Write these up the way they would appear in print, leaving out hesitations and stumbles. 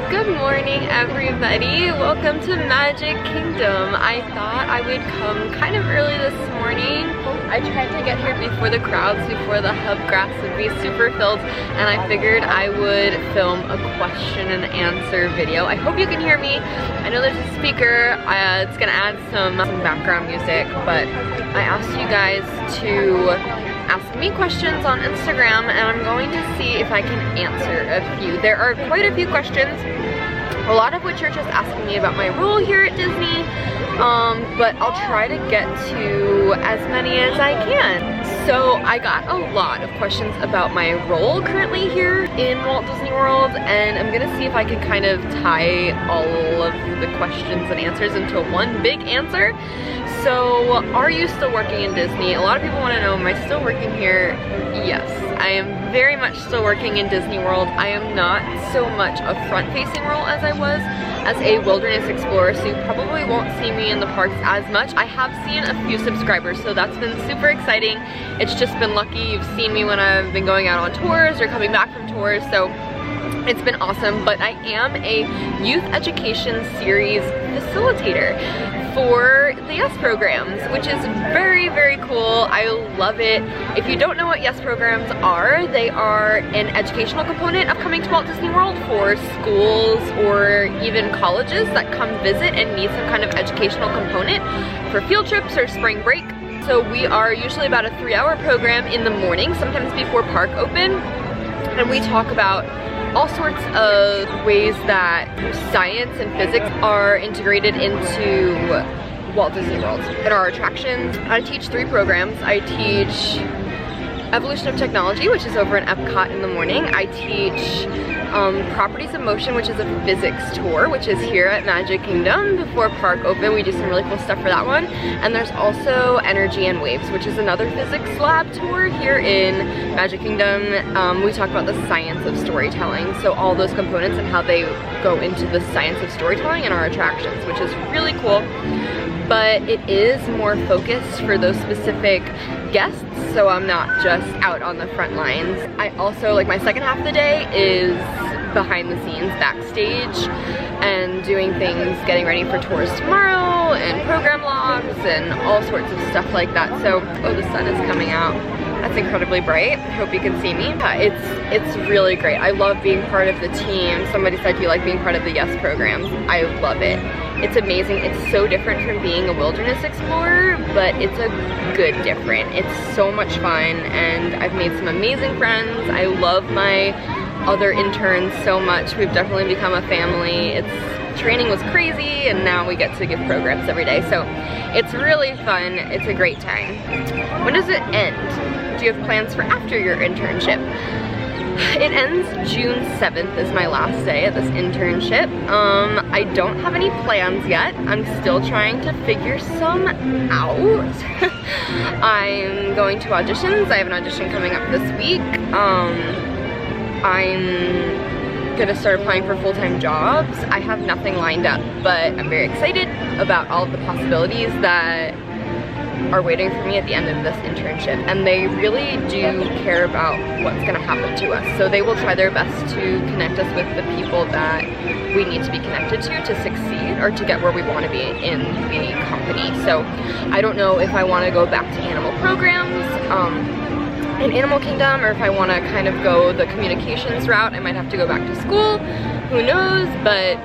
Good morning, everybody. Welcome to Magic Kingdom. I thought I would come kind of early this morning. I tried to get here before the crowds, before the hub grass would be super filled, and I figured I would film a question and answer video. I hope you can hear me. I know there's a speaker. It's gonna add some background music, but I asked you guys to ask me questions on Instagram, and I'm going to see if I can answer a few. There are quite a few questions, a lot of which are just asking me about my role here at Disney, but I'll try to get to as many as I can. So I got a lot of questions about my role currently here in Walt Disney World, and I'm gonna see if I can kind of tie all of the questions and answers into one big answer. So, are you still working in Disney? A lot of people want to know, am I still working here? Yes, I am very much still working in Disney World. I am not so much a front-facing role as I was as a wilderness explorer, so you probably won't see me in the parks as much. I have seen a few subscribers, so that's been super exciting. It's just been lucky you've seen me when I've been going out on tours or coming back from tours, so it's been awesome. But I am a youth education series facilitator for the YES programs, which is very, very cool. I love it. If you don't know what YES programs are, they are an educational component of coming to Walt Disney World for schools or even colleges that come visit and need some kind of educational component for field trips or spring break. So we are usually about a 3-hour program in the morning, sometimes before park open, and we talk about all sorts of ways that science and physics are integrated into Walt Disney World and our attractions. I teach 3 programs. I teach Evolution of Technology, which is over in Epcot in the morning. I teach Properties of Motion, which is a physics tour, which is here at Magic Kingdom before park open. We do some really cool stuff for that one. And there's also Energy and Waves, which is another physics lab tour here in Magic Kingdom. We talk about the science of storytelling, so all those components and how they go into the science of storytelling in our attractions, which is really cool. But it is more focused for those specific guests, so I'm not just out on the front lines. I also, like, my second half of the day is behind the scenes, backstage, and doing things, getting ready for tours tomorrow, and program logs, and all sorts of stuff like that. So, oh, the sun is coming out. That's incredibly bright. I hope you can see me. It's really great. I love being part of the team. Somebody said you like being part of the YES programs. I love it. It's amazing. It's so different from being a wilderness explorer, but it's a good different. It's so much fun, and I've made some amazing friends. I love my other interns so much. We've definitely become a family. Training was crazy, and now we get to give programs every day, so it's really fun. It's a great time. When does it end? Do you have plans for after your internship? It ends June 7th is my last day at this internship. I don't have any plans yet. I'm still trying to figure some out. I'm going to auditions. I have an audition coming up this week. I'm gonna start applying for full-time jobs. I have nothing lined up, but I'm very excited about all of the possibilities that are waiting for me at the end of this internship, and they really do care about what's gonna happen to us. So they will try their best to connect us with the people that we need to be connected to succeed or to get where we wanna be in the company. So I don't know if I wanna go back to animal programs, in Animal Kingdom, or if I want to kind of go the communications route. I might have to go back to school, who knows, but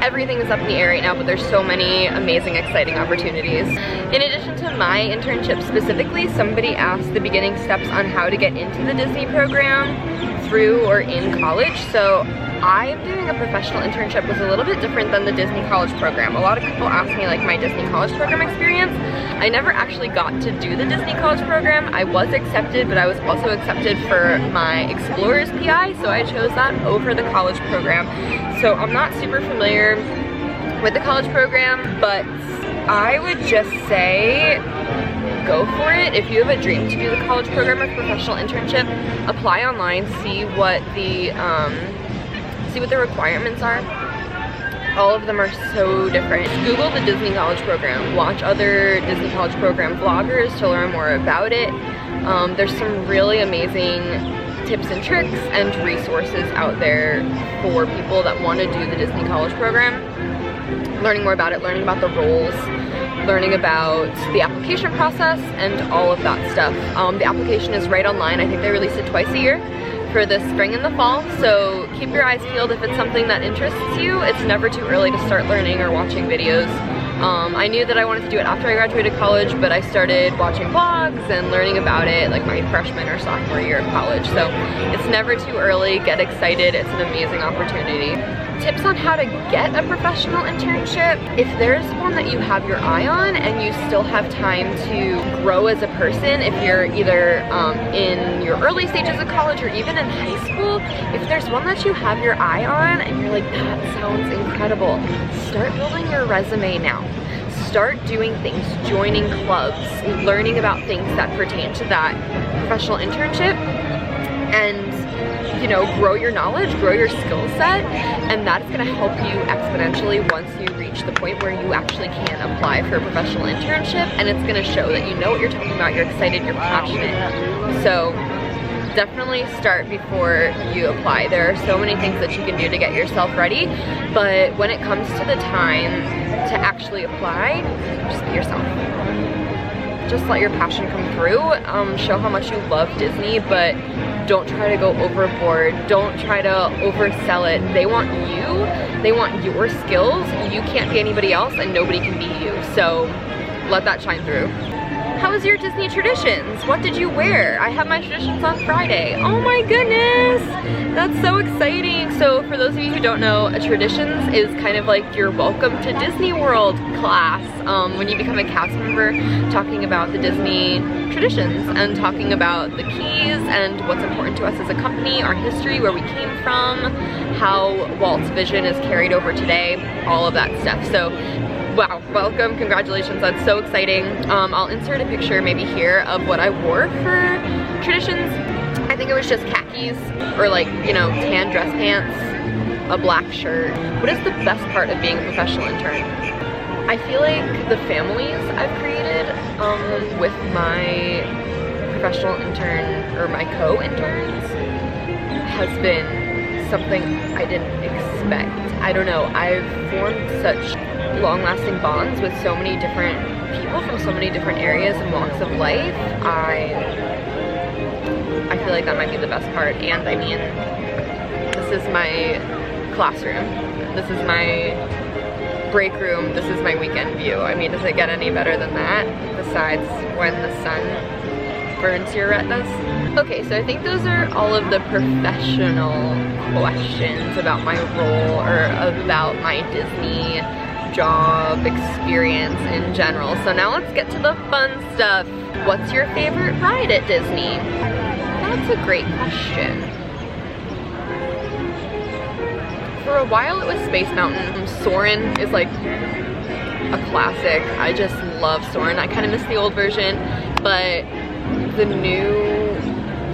everything is up in the air right now, but there's so many amazing, exciting opportunities. In addition to my internship specifically, somebody asked the beginning steps on how to get into the Disney program through or in college. So I'm doing a professional internship, was a little bit different than the Disney College program. A lot of people ask me like my Disney College program experience. I never actually got to do the Disney College program. I was accepted, but I was also accepted for my Explorers PI, so I chose that over the college program. So I'm not super familiar with the college program, but I would just say go for it. If you have a dream to do the college program or professional internship, apply online, see what the requirements are. All of them are so different. Google the Disney College program, watch other Disney College program vloggers to learn more about it. There's some really amazing tips and tricks and resources out there for people that want to do the Disney College program. Learning more about it, learning about the roles, learning about the application process, and all of that stuff. The application is right online. I think they release it twice a year for the spring and the fall, so keep your eyes peeled if it's something that interests you. It's never too early to start learning or watching videos. I knew that I wanted to do it after I graduated college, but I started watching vlogs and learning about it like my freshman or sophomore year of college. So it's never too early. Get excited. It's an amazing opportunity. Tips on how to get a professional internship. If there's one that you have your eye on and you still have time to grow as a person, if you're either in your early stages of college or even in high school, if there's one that you have your eye on and you're like, that sounds incredible, start building your resume now. Start doing things, joining clubs, learning about things that pertain to that professional internship, and you know, grow your knowledge, grow your skill set, and that's gonna help you exponentially once you reach the point where you actually can apply for a professional internship, and it's gonna show that you know what you're talking about, you're excited, you're passionate. So definitely start before you apply. There are so many things that you can do to get yourself ready, but when it comes to the time to actually apply, just be yourself. Just let your passion come through. Show how much you love Disney, but don't try to go overboard. Don't try to oversell it. They want you. They want your skills. You can't be anybody else, and nobody can be you. So let that shine through. How was your Disney traditions? What did you wear? I have my traditions on Friday. Oh my goodness, that's so exciting. So for those of you who don't know, a traditions is kind of like your welcome to Disney World class. When you become a cast member, talking about the Disney traditions and talking about the keys and what's important to us as a company, our history, where we came from, how Walt's vision is carried over today, all of that stuff. So wow, welcome, congratulations, that's so exciting. I'll insert a picture maybe here of what I wore for traditions. I think it was just khakis or like, you know, tan dress pants, a black shirt. What is the best part of being a professional intern? I feel like the families I've created with my professional intern or my co-interns has been something I didn't expect. I don't know, I've formed such long-lasting bonds with so many different people from so many different areas and walks of life. I feel like that might be the best part. And I mean, this is my classroom, this is my break room, this is my weekend view. I mean, does it get any better than that besides when the sun burns your retinas? Okay, so I think those are all of the professional questions about my role or about my Disney job experience in general. So now let's get to the fun stuff. What's your favorite ride at Disney? That's a great question. For a while it was Space Mountain. Soarin' is like a classic. I just love Soarin'. I kind of miss the old version, but the new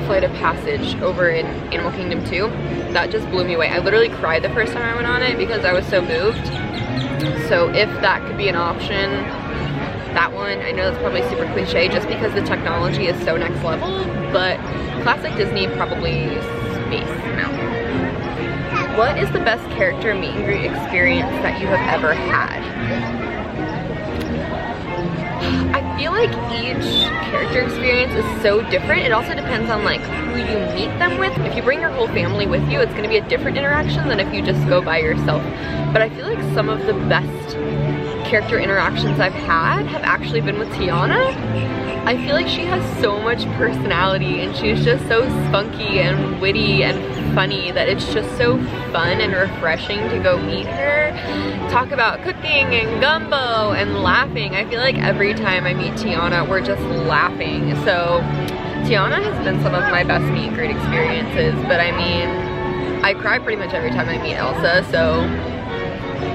Flight of Passage over in Animal Kingdom 2, that just blew me away. I literally cried the first time I went on it because I was so moved. So if that could be an option, that one, I know that's probably super cliche just because the technology is so next level, but classic Disney, probably Space Mountain. What is the best character meet and greet experience that you have ever had? I feel like each character experience is so different. It also depends on like who you meet them with. If you bring your whole family with you, it's going to be a different interaction than if you just go by yourself. But I feel like some of the best character interactions I've had have actually been with Tiana. I feel like she has so much personality and she's just so spunky and witty and funny that it's just so fun and refreshing to go meet her, talk about cooking and gumbo and laughing. I feel like every time I meet Tiana, we're just laughing. So Tiana has been some of my best meet and greet experiences, but I mean, I cry pretty much every time I meet Elsa, so,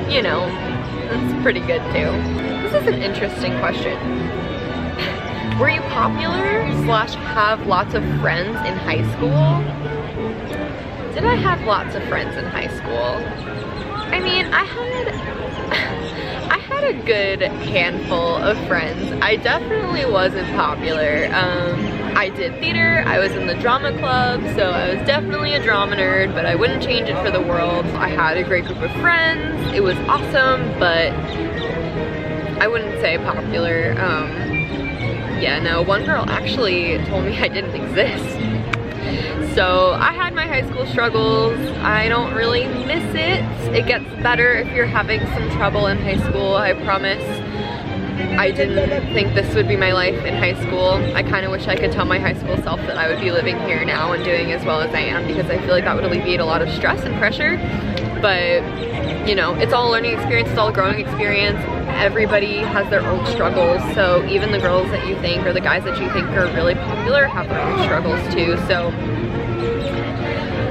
you know, that's pretty good too. This is an interesting question. Were you popular / have lots of friends in high school? Did I have lots of friends in high school? I mean, I had a good handful of friends. I definitely wasn't popular. I did theater, I was in the drama club, so I was definitely a drama nerd, but I wouldn't change it for the world. I had a great group of friends, it was awesome, but I wouldn't say popular. Yeah, no, one girl actually told me I didn't exist. So I had my high school struggles. I don't really miss it. It gets better if you're having some trouble in high school, I promise. I didn't think this would be my life in high school. I kind of wish I could tell my high school self that I would be living here now and doing as well as I am, because I feel like that would alleviate a lot of stress and pressure. But, you know, it's all a learning experience, it's all a growing experience. Everybody has their own struggles, so even the girls that you think or the guys that you think are really popular have their own struggles too. So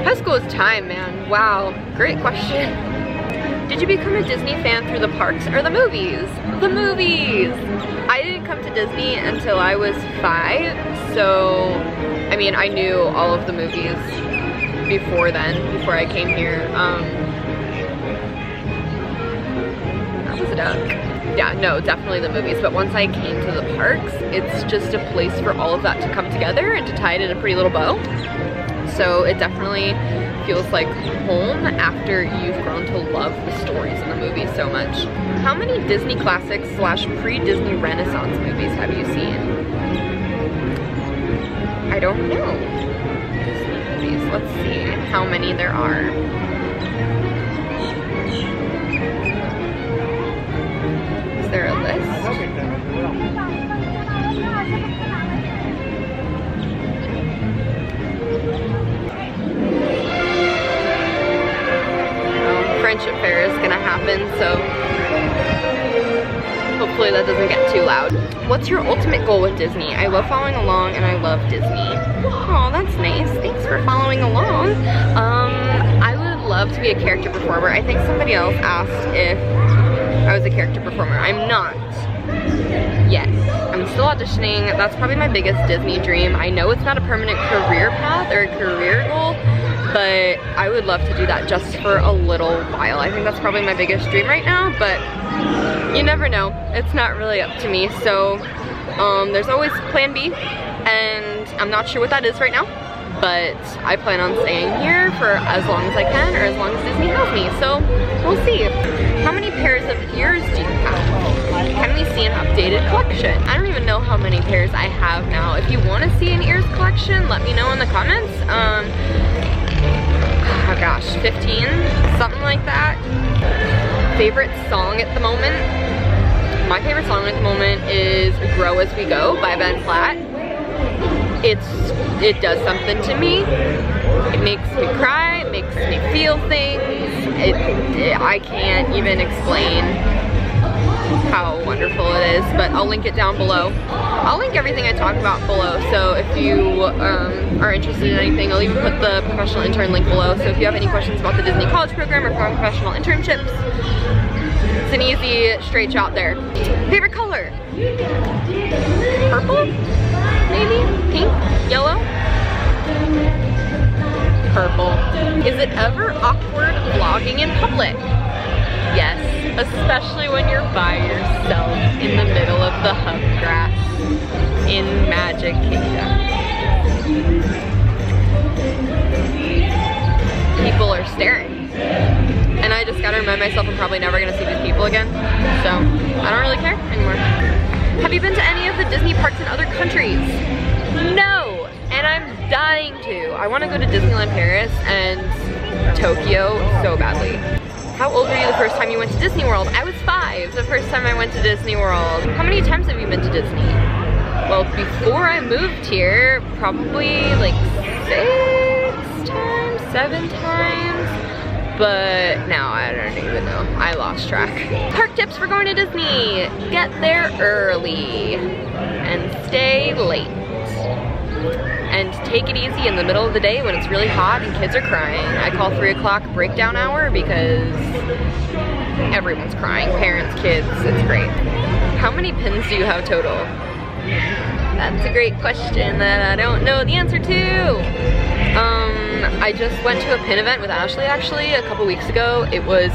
high school is time, man. Wow, great question. Did you become a Disney fan through the parks or the movies? The movies! I didn't come to Disney until I was 5, so I mean, I knew all of the movies before then, before I came here. That was a duck. Yeah, no, definitely the movies, but once I came to the parks, it's just a place for all of that to come together and to tie it in a pretty little bow. So it definitely feels like home after you've grown to love the stories in the movies so much. How many Disney classics / pre-Disney Renaissance movies have you seen? I don't know. Disney movies, let's see how many there are. Is there a list? Friendship fair is gonna happen, so hopefully that doesn't get too loud. What's your ultimate goal with Disney? I love following along and I love Disney. Oh, that's nice. Thanks for following along. I would love to be a character performer. I think somebody else asked if I was a character performer. I'm not yet. I'm still auditioning. That's probably my biggest Disney dream. I know it's not a permanent career path or a career goal, but I would love to do that just for a little while. I think that's probably my biggest dream right now, but you never know. It's not really up to me. So there's always plan B, and I'm not sure what that is right now, but I plan on staying here for as long as I can, or as long as Disney has me, so we'll see. How many pairs of ears do you have? Can we see an updated collection? I don't even know how many pairs I have now. If you want to see an ears collection, let me know in the comments. Oh gosh, 15, something like that. Favorite song at the moment? My favorite song at the moment is Grow As We Go by Ben Platt. It does something to me. It makes me cry, it makes me feel things. I can't even explain how wonderful it is, but I'll link it down below. I'll link everything I talk about below, so if you are interested in anything, I'll even put the professional intern link below, so if you have any questions about the Disney college program or professional internships, it's an easy, straight shot there. Favorite color? Purple? Maybe? Pink? Yellow? Purple. Is it ever awkward vlogging in public? Yes, especially when you're by yourself in the middle of the hub grass in Magic Kingdom. People are staring. And I just gotta remind myself I'm probably never gonna see these people again. So, I don't really care anymore. Have you been to any of the Disney parks in other countries? No, and I'm dying to. I wanna go to Disneyland Paris and Tokyo so badly. How old were you the first time you went to Disney World? I was 5 the first time I went to Disney World. How many times have you been to Disney? Well, before I moved here, probably like 6 times, 7 times. But now I don't even know. I lost track. Park tips for going to Disney. Get there early and stay late. And take it easy in the middle of the day when it's really hot and kids are crying. I call 3 o'clock breakdown hour because everyone's crying, parents, kids, it's great. How many pins do you have total? That's a great question that I don't know the answer to. I just went to a pin event with Ashley actually a couple weeks ago. It was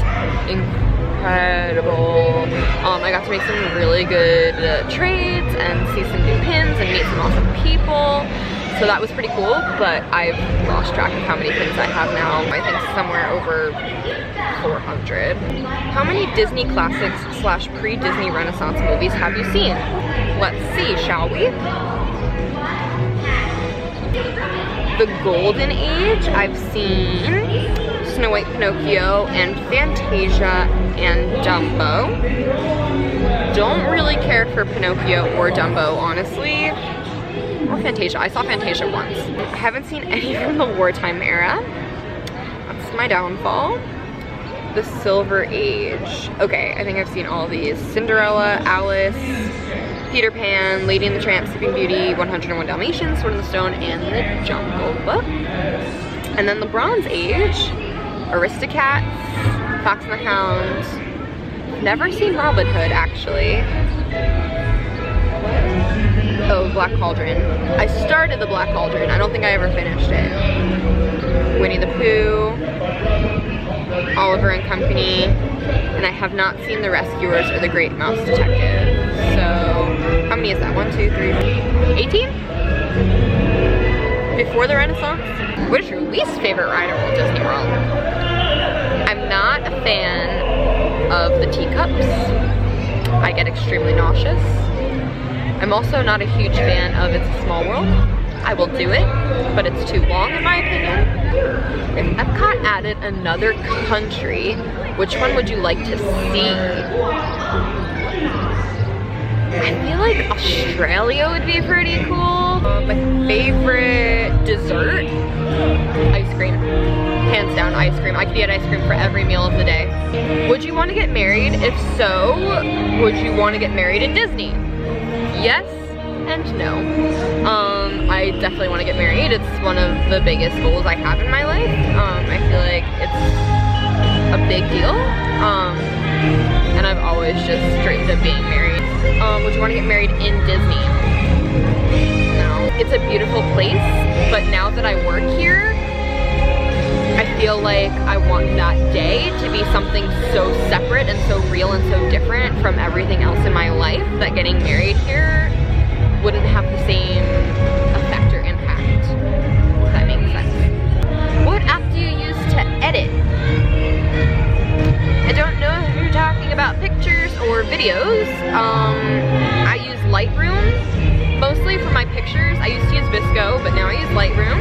incredible. I got to make some really good trades and see some new pins and meet some awesome people. So that was pretty cool, but I've lost track of how many pins I have now. I think somewhere over 400. How many Disney classics / pre-Disney Renaissance movies have you seen? Let's see, shall we? The Golden Age, I've seen Snow White, Pinocchio, and Fantasia and Dumbo. Don't really care for Pinocchio or Dumbo, honestly. Or Fantasia. I saw Fantasia once. I haven't seen any from the wartime era. That's my downfall. The Silver Age. Okay, I think I've seen all these. Cinderella, Alice, Peter Pan, Lady and the Tramp, Sleeping Beauty, 101 Dalmatians, Sword in the Stone, and the Jungle Book. And then the Bronze Age, Aristocats, Fox and the Hound. Never seen Robin Hood, actually. Oh, Black Cauldron. I started the Black Cauldron. I don't think I ever finished it. Winnie the Pooh, Oliver and Company, and I have not seen The Rescuers or The Great Mouse Detective. So, how many is that? 1, 2, 3, 18? Before the Renaissance? What is your least favorite ride at Walt Disney World? I'm not a fan of the teacups. I get extremely nauseous. I'm also not a huge fan of It's a Small World. I will do it, but it's too long in my opinion. If Epcot added another country, which one would you like to see? I feel like Australia would be pretty cool. My favorite dessert? Ice cream. Hands down, ice cream. I could eat ice cream for every meal of the day. Would you want to get married? If so, would you want to get married in Disney? Yes and no. I definitely want to get married. It's one of the biggest goals I have in my life. I feel like it's a big deal. And I've always just dreamed of being married. Would you want to get married in Disney? No. It's a beautiful place, but now that I work here, I feel like I want that day to be something so separate and so real and so different from everything else in my life that getting married here wouldn't have the same effect or impact, if that makes sense. What app do you use to edit? I don't know if you're talking about pictures or videos. I use Lightroom, mostly for my pictures. I used to use Visco, but now I use Lightroom.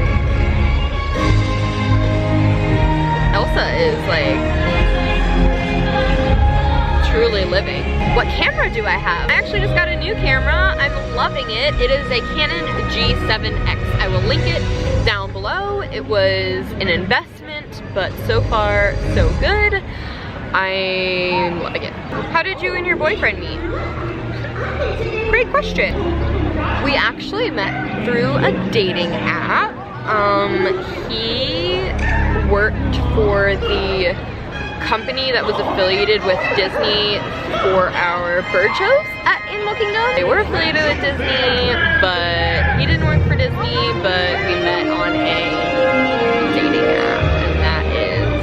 Elsa is like truly living. What camera do I have? I actually just got a new camera. I'm loving it. It is a Canon G7X. I will link it down below. It was an investment, but so far so good. I'm loving it. How did you and your boyfriend meet? Great question. We actually met through a dating app. He worked for the company that was affiliated with Disney for our bird shows at Animal Kingdom. They were affiliated with Disney, but he didn't work for Disney, but we met on a dating app, and that is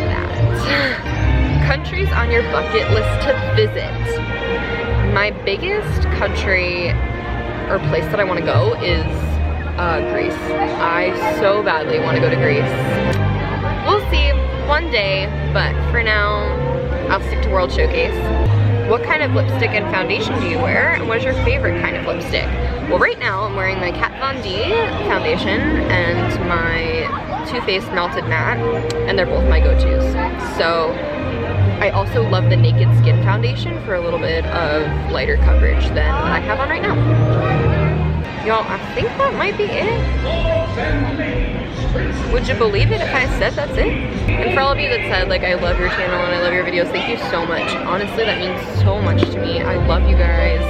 that. Countries on your bucket list to visit. My biggest country or place that I want to go is Greece. I so badly want to go to Greece. We'll see one day, but for now, I'll stick to World Showcase. What kind of lipstick and foundation do you wear? And what is your favorite kind of lipstick? Well, right now I'm wearing my Kat Von D foundation and my Too Faced Melted Matte, and they're both my go-tos. So I also love the Naked Skin foundation for a little bit of lighter coverage than what I have on right now. Y'all, I think that might be it. Would you believe it if I said that's it? And for all of you that said, like, I love your channel and I love your videos, thank you so much. Honestly, that means so much to me. I love you guys.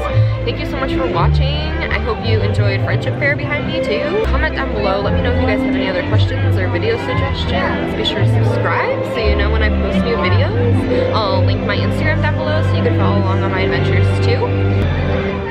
Thank you so much for watching. I hope you enjoyed Friendship Fair behind me too. Comment down below. Let me know if you guys have any other questions or video suggestions. Be sure to subscribe so you know when I post new videos. I'll link my Instagram down below so you can follow along on my adventures too.